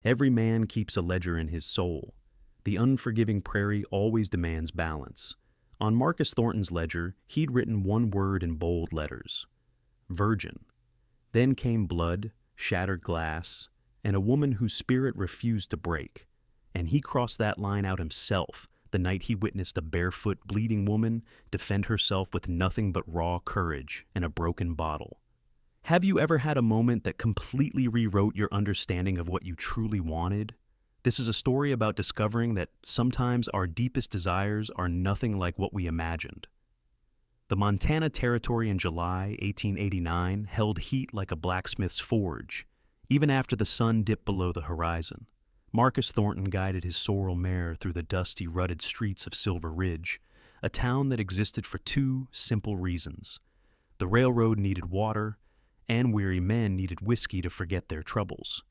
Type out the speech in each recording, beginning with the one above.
Every man keeps a ledger in his soul. The unforgiving prairie always demands balance. On Marcus Thornton's ledger, he'd written one word in bold letters: virgin. Then came blood, shattered glass, and a woman whose spirit refused to break. And he crossed that line out himself the night he witnessed a barefoot, bleeding woman defend herself with nothing but raw courage and a broken bottle. Have you ever had a moment that completely rewrote your understanding of what you truly wanted? This is a story about discovering that sometimes our deepest desires are nothing like what we imagined. The Montana Territory in July 1889 held heat like a blacksmith's forge, even after the sun dipped below the horizon. Marcus Thornton guided his sorrel mare through the dusty, rutted streets of Silver Ridge, a town that existed for two simple reasons. The railroad needed water, and weary men needed whiskey to forget their troubles.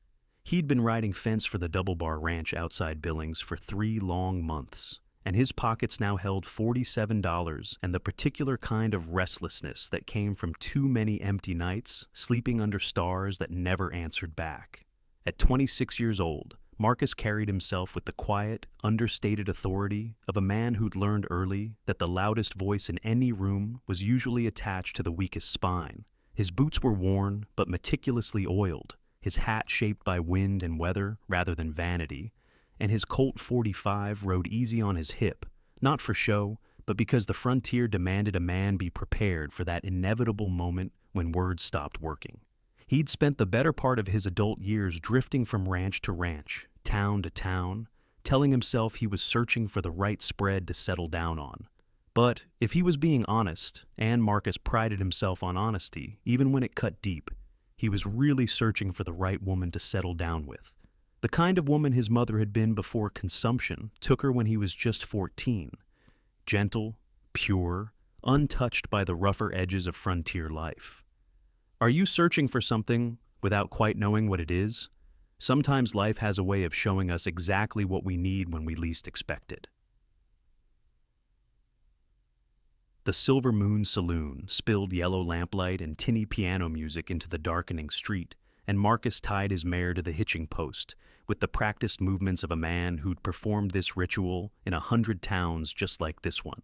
He'd been riding fence for the Double Bar Ranch outside Billings for 3 long months, and his pockets now held $47 and the particular kind of restlessness that came from too many empty nights sleeping under stars that never answered back. At 26 years old, Marcus carried himself with the quiet, understated authority of a man who'd learned early that the loudest voice in any room was usually attached to the weakest spine. His boots were worn, but meticulously oiled, his hat shaped by wind and weather rather than vanity, and his Colt 45 rode easy on his hip, not for show, but because the frontier demanded a man be prepared for that inevitable moment when words stopped working. He'd spent the better part of his adult years drifting from ranch to ranch, town to town, telling himself he was searching for the right spread to settle down on. But if he was being honest, and Marcus prided himself on honesty, even when it cut deep, he was really searching for the right woman to settle down with. The kind of woman his mother had been before consumption took her when he was just 14. Gentle, pure, untouched by the rougher edges of frontier life. Are you searching for something without quite knowing what it is? Sometimes life has a way of showing us exactly what we need when we least expect it. The Silver Moon Saloon spilled yellow lamplight and tinny piano music into the darkening street, and Marcus tied his mare to the hitching post with the practiced movements of a man who'd performed this ritual in 100 towns just like this one.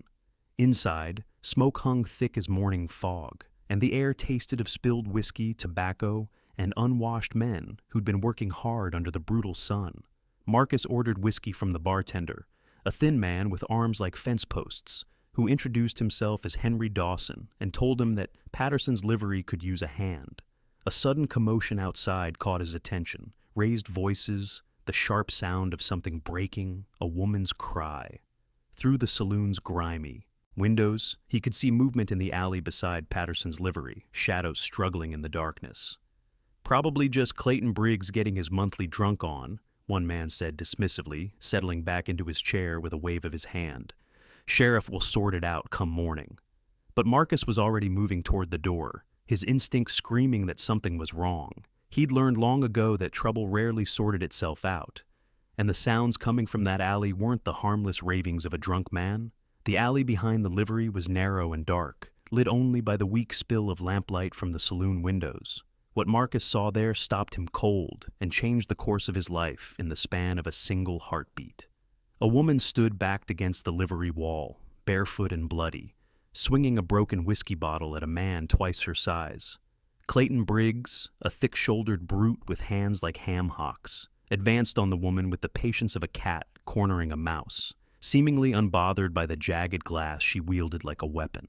Inside, smoke hung thick as morning fog, and the air tasted of spilled whiskey, tobacco, and unwashed men who'd been working hard under the brutal sun. Marcus ordered whiskey from the bartender, a thin man with arms like fence posts, who introduced himself as Henry Dawson and told him that Patterson's livery could use a hand. A sudden commotion outside caught his attention, raised voices, the sharp sound of something breaking, a woman's cry. Through the saloon's grimy windows, he could see movement in the alley beside Patterson's livery, shadows struggling in the darkness. "Probably just Clayton Briggs getting his monthly drunk on," one man said dismissively, settling back into his chair with a wave of his hand. "Sheriff will sort it out come morning." But Marcus was already moving toward the door, his instinct screaming that something was wrong. He'd learned long ago that trouble rarely sorted itself out, and the sounds coming from that alley weren't the harmless ravings of a drunk man. The alley behind the livery was narrow and dark, lit only by the weak spill of lamplight from the saloon windows. What Marcus saw there stopped him cold and changed the course of his life in the span of a single heartbeat. A woman stood backed against the livery wall, barefoot and bloody, swinging a broken whiskey bottle at a man twice her size. Clayton Briggs, a thick-shouldered brute with hands like ham hocks, advanced on the woman with the patience of a cat cornering a mouse, seemingly unbothered by the jagged glass she wielded like a weapon.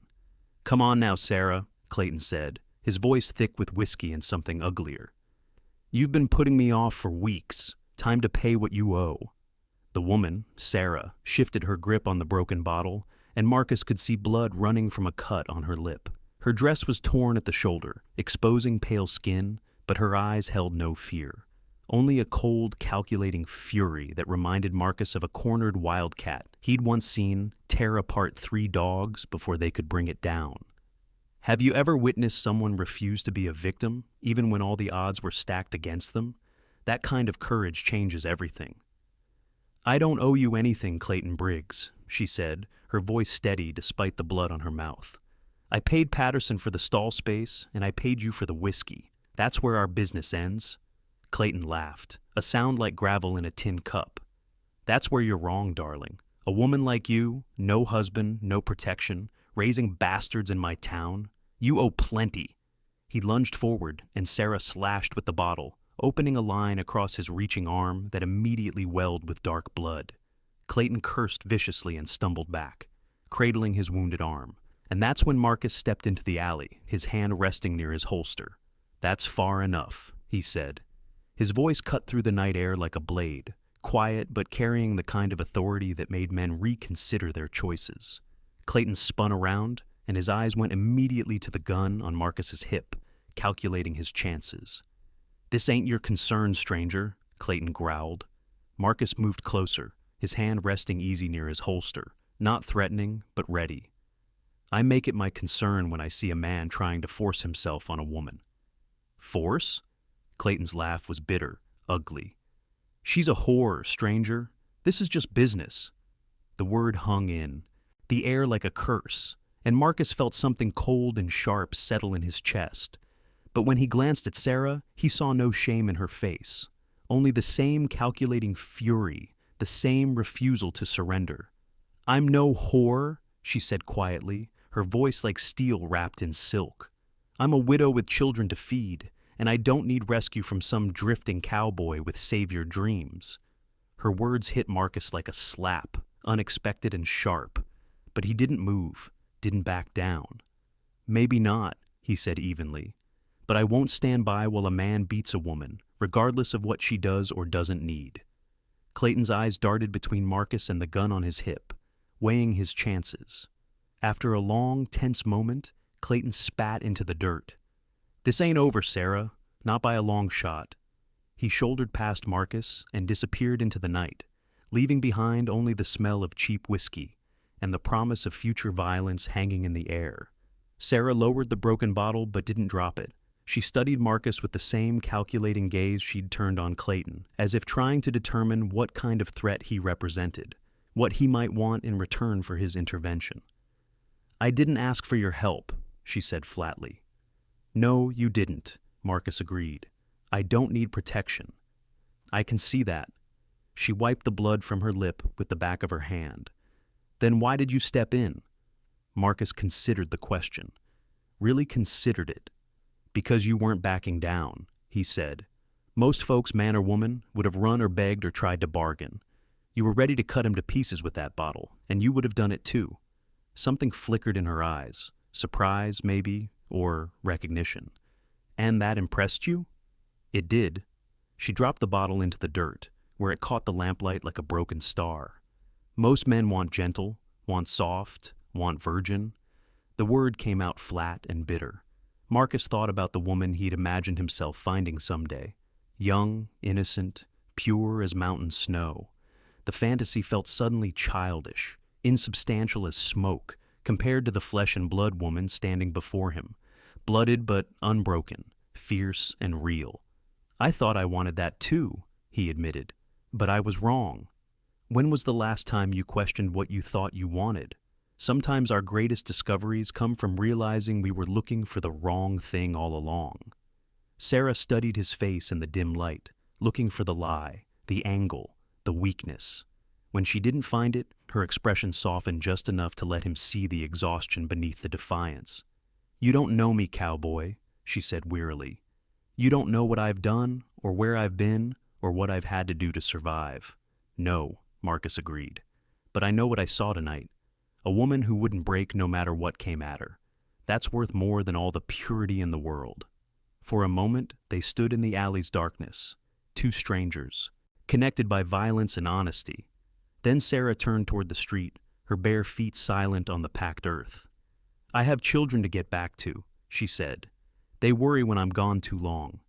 "Come on now, Sarah," Clayton said, his voice thick with whiskey and something uglier. "You've been putting me off for weeks. Time to pay what you owe." The woman, Sarah, shifted her grip on the broken bottle, and Marcus could see blood running from a cut on her lip. Her dress was torn at the shoulder, exposing pale skin, but her eyes held no fear. Only a cold, calculating fury that reminded Marcus of a cornered wildcat he'd once seen tear apart 3 dogs before they could bring it down. Have you ever witnessed someone refuse to be a victim, even when all the odds were stacked against them? That kind of courage changes everything. "I don't owe you anything, Clayton Briggs," she said, her voice steady despite the blood on her mouth. "I paid Patterson for the stall space, and I paid you for the whiskey. That's where our business ends. Clayton laughed, a sound like gravel in a tin cup. That's where you're wrong, darling. A woman like you, no husband, no protection, raising bastards in my town. You owe plenty. He lunged forward, and Sarah slashed with the bottle, opening a line across his reaching arm that immediately welled with dark blood. Clayton cursed viciously and stumbled back, cradling his wounded arm. And that's when Marcus stepped into the alley, his hand resting near his holster. "That's far enough," he said. His voice cut through the night air like a blade, quiet but carrying the kind of authority that made men reconsider their choices. Clayton spun around, and his eyes went immediately to the gun on Marcus's hip, calculating his chances. "This ain't your concern, stranger," Clayton growled. Marcus moved closer, his hand resting easy near his holster, not threatening, but ready. "I make it my concern when I see a man trying to force himself on a woman." "Force?" Clayton's laugh was bitter, ugly. "She's a whore, stranger. This is just business." The word hung in, the air like a curse, and Marcus felt something cold and sharp settle in his chest. But when he glanced at Sarah, he saw no shame in her face, only the same calculating fury, the same refusal to surrender. "I'm no whore," she said quietly, her voice like steel wrapped in silk. "I'm a widow with children to feed, and I don't need rescue from some drifting cowboy with savior dreams." Her words hit Marcus like a slap, unexpected and sharp, but he didn't move, didn't back down. "Maybe not," he said evenly, "but I won't stand by while a man beats a woman, regardless of what she does or doesn't need." Clayton's eyes darted between Marcus and the gun on his hip, weighing his chances. After a long, tense moment, Clayton spat into the dirt. "This ain't over, Sarah, not by a long shot." He shouldered past Marcus and disappeared into the night, leaving behind only the smell of cheap whiskey and the promise of future violence hanging in the air. Sarah lowered the broken bottle but didn't drop it. She studied Marcus with the same calculating gaze she'd turned on Clayton, as if trying to determine what kind of threat he represented, what he might want in return for his intervention. "I didn't ask for your help," she said flatly. "No, you didn't," Marcus agreed. "I don't need protection." "I can see that." She wiped the blood from her lip with the back of her hand. "Then why did you step in?" Marcus considered the question. Really considered it. "Because you weren't backing down," he said. "Most folks, man or woman, would have run or begged or tried to bargain. You were ready to cut him to pieces with that bottle, and you would have done it too." Something flickered in her eyes, surprise, maybe, or recognition. "And that impressed you?" "It did." She dropped the bottle into the dirt, where it caught the lamplight like a broken star. "Most men want gentle, want soft, want virgin." The word came out flat and bitter. Marcus thought about the woman he'd imagined himself finding someday. Young, innocent, pure as mountain snow. The fantasy felt suddenly childish, insubstantial as smoke, compared to the flesh and blood woman standing before him. Blooded but unbroken, fierce and real. "I thought I wanted that too," he admitted. "But I was wrong." "When was the last time you questioned what you thought you wanted?" Sometimes our greatest discoveries come from realizing we were looking for the wrong thing all along. Sarah studied his face in the dim light, looking for the lie, the angle, the weakness. When she didn't find it, her expression softened just enough to let him see the exhaustion beneath the defiance. "You don't know me, cowboy," she said wearily. "You don't know what I've done, or where I've been, or what I've had to do to survive." "No," Marcus agreed. "But I know what I saw tonight. A woman who wouldn't break no matter what came at her. That's worth more than all the purity in the world." For a moment, they stood in the alley's darkness, two strangers, connected by violence and honesty. Then Sarah turned toward the street, her bare feet silent on the packed earth. "I have children to get back to," she said. "They worry when I'm gone too long."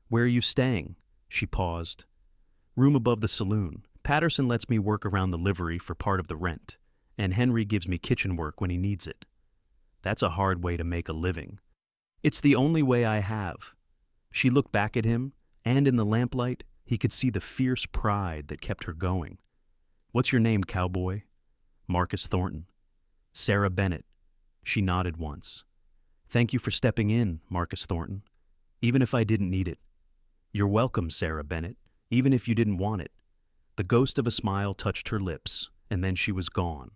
"Where are you staying?" She paused. "Room above the saloon. Patterson lets me work around the livery for part of the rent, and Henry gives me kitchen work when he needs it." "That's a hard way to make a living." "It's the only way I have." She looked back at him, and in the lamplight, he could see the fierce pride that kept her going. "What's your name, cowboy?" "Marcus Thornton." "Sarah Bennett." She nodded once. "Thank you for stepping in, Marcus Thornton, even if I didn't need it." "You're welcome, Sarah Bennett, even if you didn't want it." The ghost of a smile touched her lips, and then she was gone.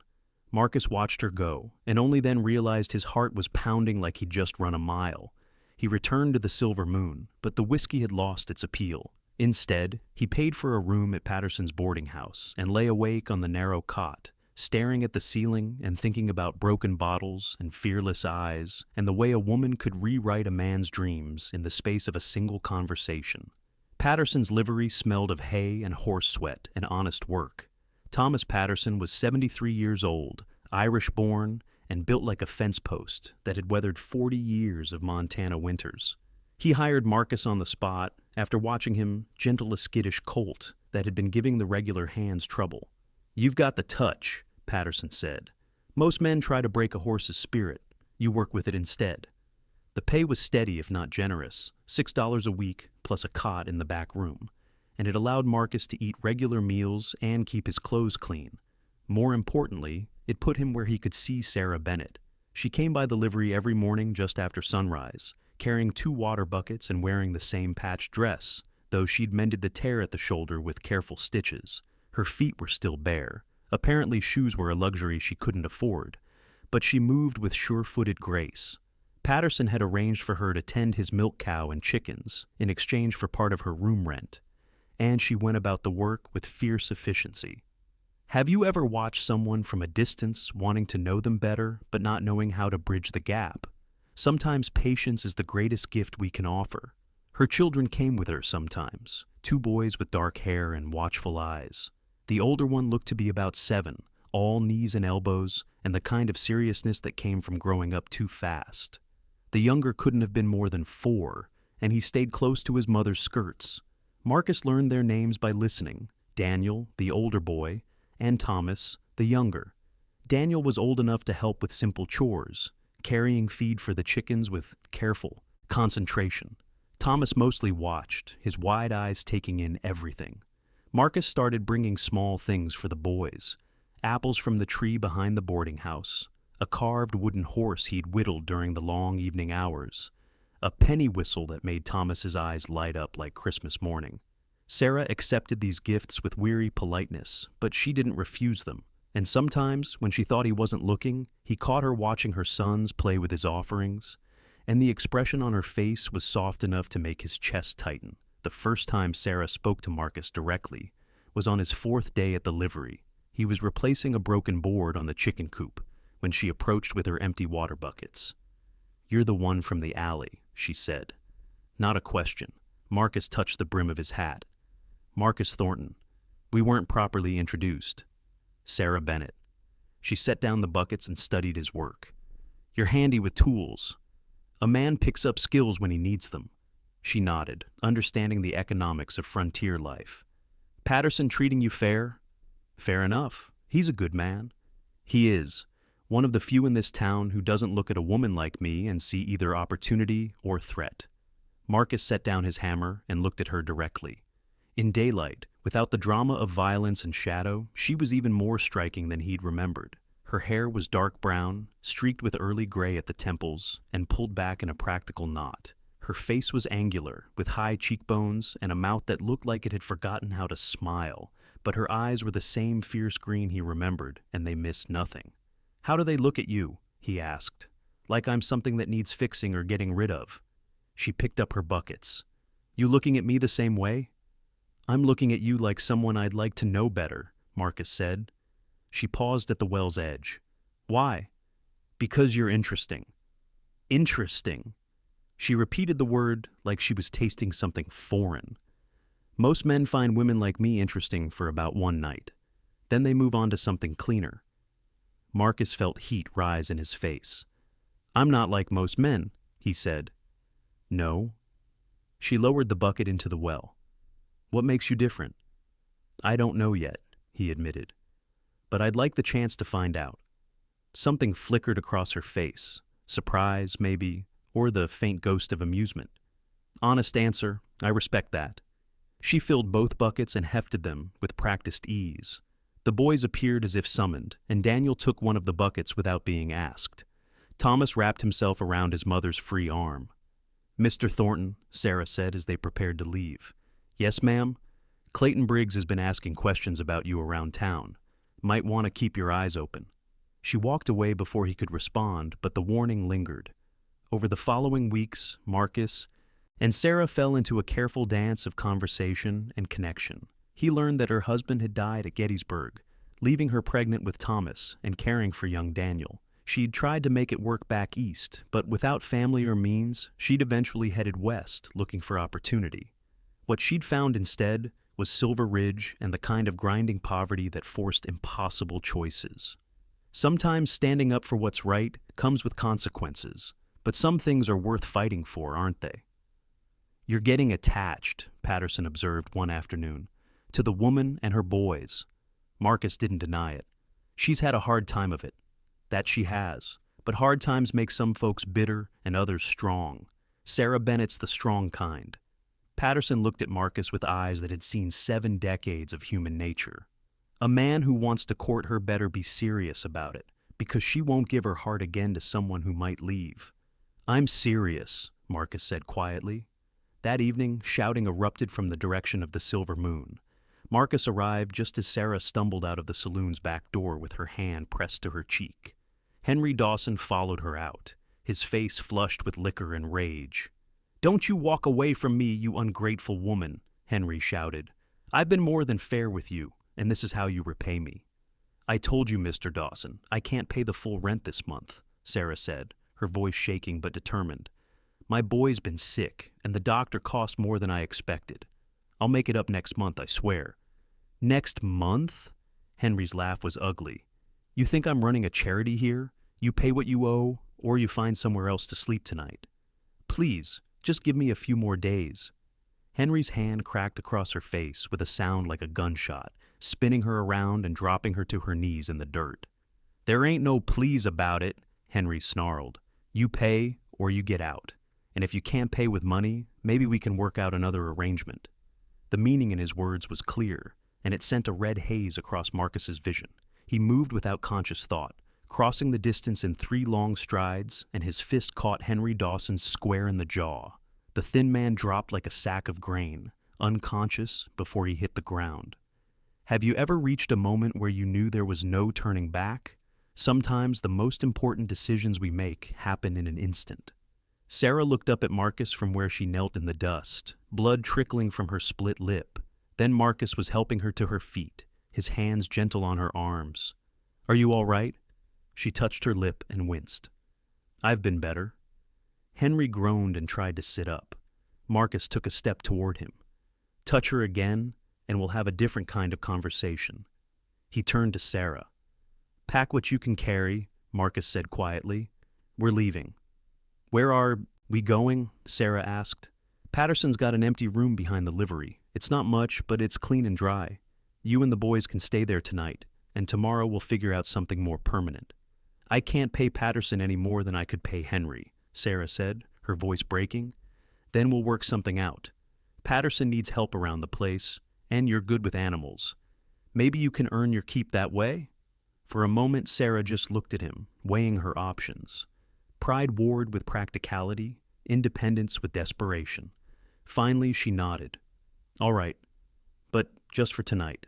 Marcus watched her go, and only then realized his heart was pounding like he'd just run a mile. He returned to the Silver Moon, but the whiskey had lost its appeal. Instead, he paid for a room at Patterson's boarding house and lay awake on the narrow cot, staring at the ceiling and thinking about broken bottles and fearless eyes and the way a woman could rewrite a man's dreams in the space of a single conversation. Patterson's livery smelled of hay and horse sweat and honest work. Thomas Patterson was 73 years old, Irish-born, and built like a fence post that had weathered 40 years of Montana winters. He hired Marcus on the spot after watching him gentle a skittish colt that had been giving the regular hands trouble. "You've got the touch," Patterson said. "Most men try to break a horse's spirit. You work with it instead." The pay was steady if not generous, $6 a week plus a cot in the back room, and it allowed Marcus to eat regular meals and keep his clothes clean. More importantly, it put him where he could see Sarah Bennett. She came by the livery every morning just after sunrise, carrying 2 water buckets and wearing the same patched dress, though she'd mended the tear at the shoulder with careful stitches. Her feet were still bare. Apparently shoes were a luxury she couldn't afford, but she moved with sure-footed grace. Patterson had arranged for her to tend his milk cow and chickens in exchange for part of her room rent, and she went about the work with fierce efficiency. Have you ever watched someone from a distance wanting to know them better but not knowing how to bridge the gap? Sometimes patience is the greatest gift we can offer. Her children came with her sometimes, 2 boys with dark hair and watchful eyes. The older one looked to be about 7, all knees and elbows, and the kind of seriousness that came from growing up too fast. The younger couldn't have been more than 4, and he stayed close to his mother's skirts. Marcus learned their names by listening: Daniel, the older boy, and Thomas, the younger. Daniel was old enough to help with simple chores, carrying feed for the chickens with careful concentration. Thomas mostly watched, his wide eyes taking in everything. Marcus started bringing small things for the boys: apples from the tree behind the boarding house, a carved wooden horse he'd whittled during the long evening hours, a penny whistle that made Thomas's eyes light up like Christmas morning. Sarah accepted these gifts with weary politeness, but she didn't refuse them. And sometimes, when she thought he wasn't looking, he caught her watching her sons play with his offerings, and the expression on her face was soft enough to make his chest tighten. The first time Sarah spoke to Marcus directly was on his 4th day at the livery. He was replacing a broken board on the chicken coop when she approached with her empty water buckets. "You're the one from the alley," she said. Not a question. Marcus touched the brim of his hat. "Marcus Thornton. We weren't properly introduced." "Sarah Bennett." She set down the buckets and studied his work. "You're handy with tools. A man picks up skills when he needs them." She nodded, understanding the economics of frontier life. "Patterson treating you fair?" "Fair enough. He's a good man." "He is. One of the few in this town who doesn't look at a woman like me and see either opportunity or threat." Marcus set down his hammer and looked at her directly. In daylight, without the drama of violence and shadow, she was even more striking than he'd remembered. Her hair was dark brown, streaked with early gray at the temples, and pulled back in a practical knot. Her face was angular, with high cheekbones and a mouth that looked like it had forgotten how to smile, but her eyes were the same fierce green he remembered, and they missed nothing. "How do they look at you?" he asked. "Like I'm something that needs fixing or getting rid of." She picked up her buckets. "You looking at me the same way?" "I'm looking at you like someone I'd like to know better," Marcus said. She paused at the well's edge. "Why?" "Because you're interesting." "Interesting." She repeated the word like she was tasting something foreign. "Most men find women like me interesting for about one night. Then they move on to something cleaner." Marcus felt heat rise in his face. "I'm not like most men," he said. "No." She lowered the bucket into the well. "What makes you different?" "I don't know yet," he admitted. "But I'd like the chance to find out." Something flickered across her face. Surprise, maybe, or the faint ghost of amusement. "Honest answer, I respect that." She filled both buckets and hefted them with practiced ease. The boys appeared as if summoned, and Daniel took one of the buckets without being asked. Thomas wrapped himself around his mother's free arm. "Mr. Thornton," Sarah said as they prepared to leave. "Yes, ma'am? Clayton Briggs has been asking questions about you around town. Might want to keep your eyes open." She walked away before he could respond, but the warning lingered. Over the following weeks, Marcus and Sarah fell into a careful dance of conversation and connection. He learned that her husband had died at Gettysburg, leaving her pregnant with Thomas and caring for young Daniel. She'd tried to make it work back east, but without family or means, she'd eventually headed west, looking for opportunity. What she'd found instead was Silver Ridge and the kind of grinding poverty that forced impossible choices. Sometimes standing up for what's right comes with consequences, but some things are worth fighting for, aren't they? "You're getting attached," Patterson observed one afternoon, "to the woman and her boys." Marcus didn't deny it. "She's had a hard time of it." "That she has, but hard times make some folks bitter and others strong. Sarah Bennett's the strong kind." Patterson looked at Marcus with eyes that had seen 7 decades of human nature. "A man who wants to court her better be serious about it, because she won't give her heart again to someone who might leave." "I'm serious," Marcus said quietly. That evening, shouting erupted from the direction of the Silver Moon. Marcus arrived just as Sarah stumbled out of the saloon's back door with her hand pressed to her cheek. Henry Dawson followed her out, his face flushed with liquor and rage. "Don't you walk away from me, you ungrateful woman," Henry shouted. "I've been more than fair with you, and this is how you repay me." "I told you, Mr. Dawson, I can't pay the full rent this month," Sarah said, her voice shaking but determined. "My boy's been sick, and the doctor cost more than I expected. I'll make it up next month, I swear." "Next month?" Henry's laugh was ugly. "You think I'm running a charity here? You pay what you owe, or you find somewhere else to sleep tonight. Please, just give me a few more days." Henry's hand cracked across her face with a sound like a gunshot, spinning her around and dropping her to her knees in the dirt. "There ain't no please about it," Henry snarled. "You pay, or you get out. And if you can't pay with money, maybe we can work out another arrangement." The meaning in his words was clear, and it sent a red haze across Marcus's vision. He moved without conscious thought, crossing the distance in 3 long strides, and his fist caught Henry Dawson square in the jaw. The thin man dropped like a sack of grain, unconscious before he hit the ground. Have you ever reached a moment where you knew there was no turning back? Sometimes the most important decisions we make happen in an instant. Sarah looked up at Marcus from where she knelt in the dust, blood trickling from her split lip. Then Marcus was helping her to her feet, his hands gentle on her arms. "Are you all right?" She touched her lip and winced. "I've been better." Henry groaned and tried to sit up. Marcus took a step toward him. "Touch her again, and we'll have a different kind of conversation." He turned to Sarah. "Pack what you can carry," Marcus said quietly. "We're leaving." "Where are we going?" Sarah asked. "Patterson's got an empty room behind the livery. It's not much, but it's clean and dry. You and the boys can stay there tonight, and tomorrow we'll figure out something more permanent." "I can't pay Patterson any more than I could pay Henry," Sarah said, her voice breaking. "Then we'll work something out. Patterson needs help around the place, and you're good with animals. Maybe you can earn your keep that way?" For a moment, Sarah just looked at him, weighing her options. Pride warred with practicality, independence with desperation. Finally, she nodded. "All right, but just for tonight."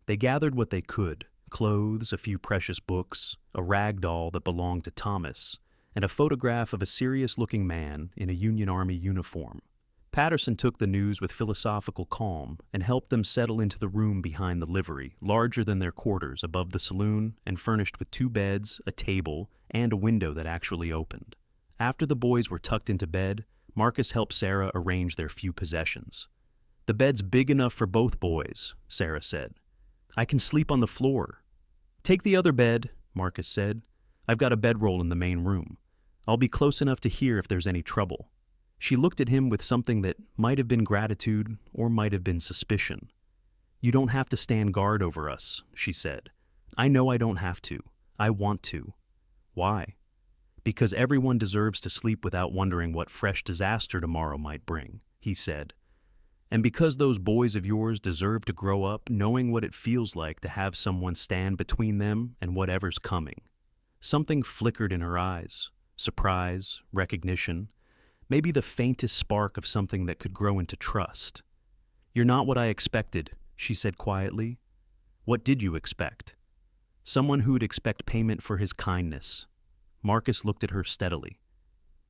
They gathered what they could: clothes, a few precious books, a rag doll that belonged to Thomas, and a photograph of a serious-looking man in a Union Army uniform. Patterson took the news with philosophical calm and helped them settle into the room behind the livery, larger than their quarters, above the saloon and furnished with 2 beds, a table, and a window that actually opened. After the boys were tucked into bed, Marcus helped Sarah arrange their few possessions. "The bed's big enough for both boys," Sarah said. "I can sleep on the floor." "Take the other bed," Marcus said. "I've got a bedroll in the main room. I'll be close enough to hear if there's any trouble." She looked at him with something that might have been gratitude or might have been suspicion. "You don't have to stand guard over us," she said. "I know I don't have to. I want to." "Why?" "Because everyone deserves to sleep without wondering what fresh disaster tomorrow might bring," he said. "And because those boys of yours deserve to grow up knowing what it feels like to have someone stand between them and whatever's coming." Something flickered in her eyes. Surprise, recognition. maybe the faintest spark of something that could grow into trust. "You're not what I expected," she said quietly. "What did you expect?" "Someone who'd expect payment for his kindness." Marcus looked at her steadily.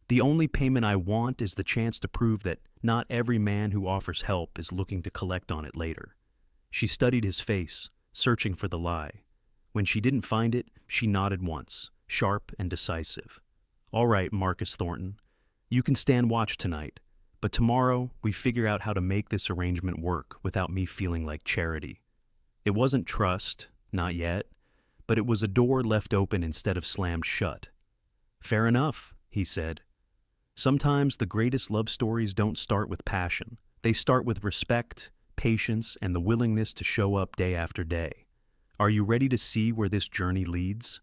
"The only payment I want is the chance to prove that not every man who offers help is looking to collect on it later." She studied his face, searching for the lie. When she didn't find it, she nodded once, sharp and decisive. "All right, Marcus Thornton. You can stand watch tonight, but tomorrow we figure out how to make this arrangement work without me feeling like charity." It wasn't trust, not yet, but it was a door left open instead of slammed shut. "Fair enough," he said. "Sometimes the greatest love stories don't start with passion. They start with respect, patience, and the willingness to show up day after day. Are you ready to see where this journey leads?"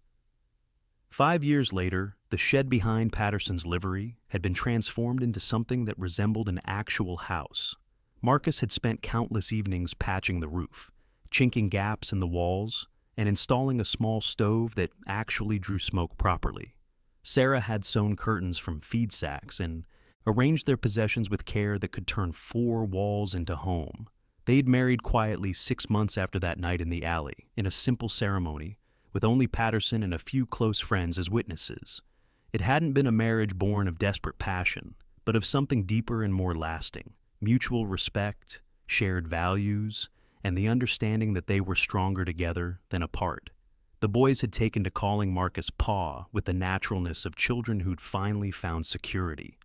5 years later, the shed behind Patterson's livery had been transformed into something that resembled an actual house. Marcus had spent countless evenings patching the roof, chinking gaps in the walls, and installing a small stove that actually drew smoke properly. Sarah had sewn curtains from feed sacks and arranged their possessions with care that could turn 4 walls into home. They'd married quietly 6 months after that night in the alley, in a simple ceremony, with only Patterson and a few close friends as witnesses. It hadn't been a marriage born of desperate passion, but of something deeper and more lasting: mutual respect, shared values, and the understanding that they were stronger together than apart. The boys had taken to calling Marcus Pa with the naturalness of children who'd finally found security.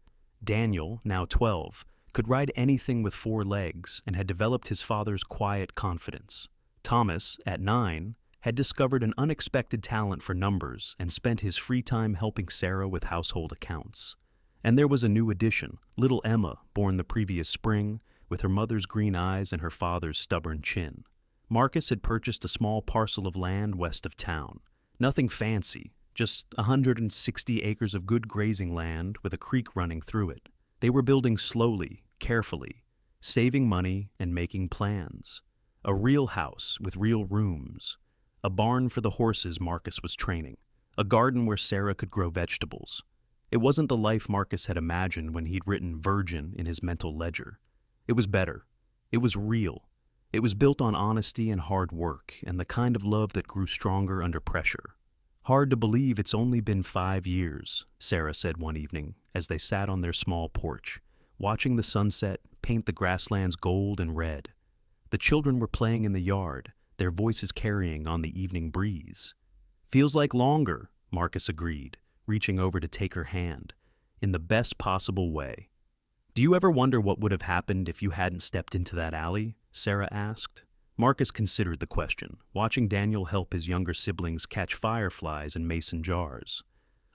Daniel, now 12, could ride anything with 4 legs and had developed his father's quiet confidence. Thomas, at 9, had discovered an unexpected talent for numbers and spent his free time helping Sarah with household accounts. And there was a new addition, little Emma, born the previous spring, with her mother's green eyes and her father's stubborn chin. Marcus had purchased a small parcel of land west of town. Nothing fancy, just 160 acres of good grazing land with a creek running through it. They were building slowly, carefully, saving money and making plans. A real house with real rooms. A barn for the horses Marcus was training. A garden where Sarah could grow vegetables. It wasn't the life Marcus had imagined when he'd written virgin in his mental ledger. It was better. It was real. It was built on honesty and hard work, and the kind of love that grew stronger under pressure. "Hard to believe it's only been 5 years, Sarah said one evening as they sat on their small porch, watching the sunset paint the grasslands gold and red. The children were playing in the yard, their voices carrying on the evening breeze. "Feels like longer," Marcus agreed, reaching over to take her hand, in the best possible way. "Do you ever wonder what would have happened if you hadn't stepped into that alley?" Sarah asked. Marcus considered the question, watching Daniel help his younger siblings catch fireflies in mason jars.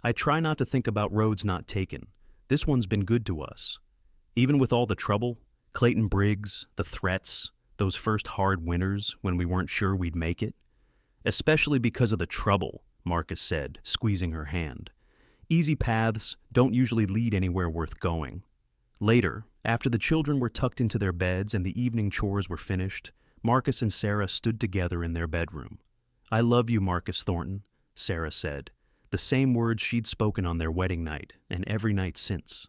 "I try not to think about roads not taken. This one's been good to us. Even with all the trouble, Clayton Briggs, the threats, those first hard winters when we weren't sure we'd make it. Especially because of the trouble," Marcus said, squeezing her hand. "Easy paths don't usually lead anywhere worth going." Later, after the children were tucked into their beds and the evening chores were finished, Marcus and Sarah stood together in their bedroom. "I love you, Marcus Thornton," Sarah said, the same words she'd spoken on their wedding night and every night since.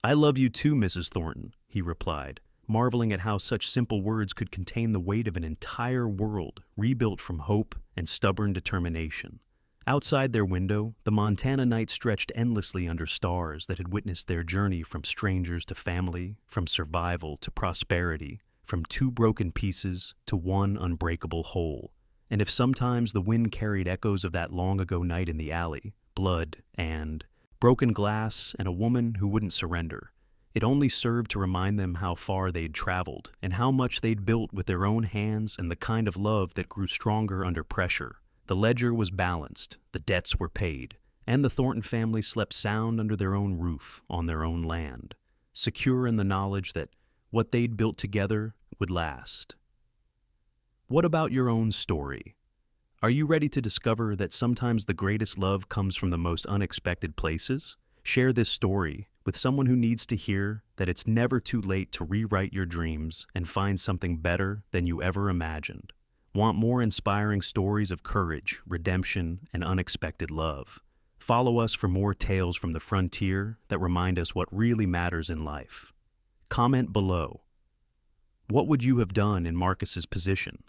"I love you too, Mrs. Thornton," he replied, marveling at how such simple words could contain the weight of an entire world rebuilt from hope and stubborn determination. Outside their window, the Montana night stretched endlessly under stars that had witnessed their journey from strangers to family, from survival to prosperity, from 2 broken pieces to 1 unbreakable whole. And if sometimes the wind carried echoes of that long-ago night in the alley, blood and broken glass and a woman who wouldn't surrender, it only served to remind them how far they'd traveled and how much they'd built with their own hands and the kind of love that grew stronger under pressure. The ledger was balanced, the debts were paid, and the Thornton family slept sound under their own roof on their own land, secure in the knowledge that what they'd built together would last. What about your own story? Are you ready to discover that sometimes the greatest love comes from the most unexpected places? Share this story with someone who needs to hear that it's never too late to rewrite your dreams and find something better than you ever imagined. Want more inspiring stories of courage, redemption, and unexpected love? Follow us for more tales from the frontier that remind us what really matters in life. Comment below. What would you have done in Marcus's position?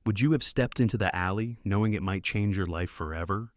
Would you have stepped into the alley knowing it might change your life forever?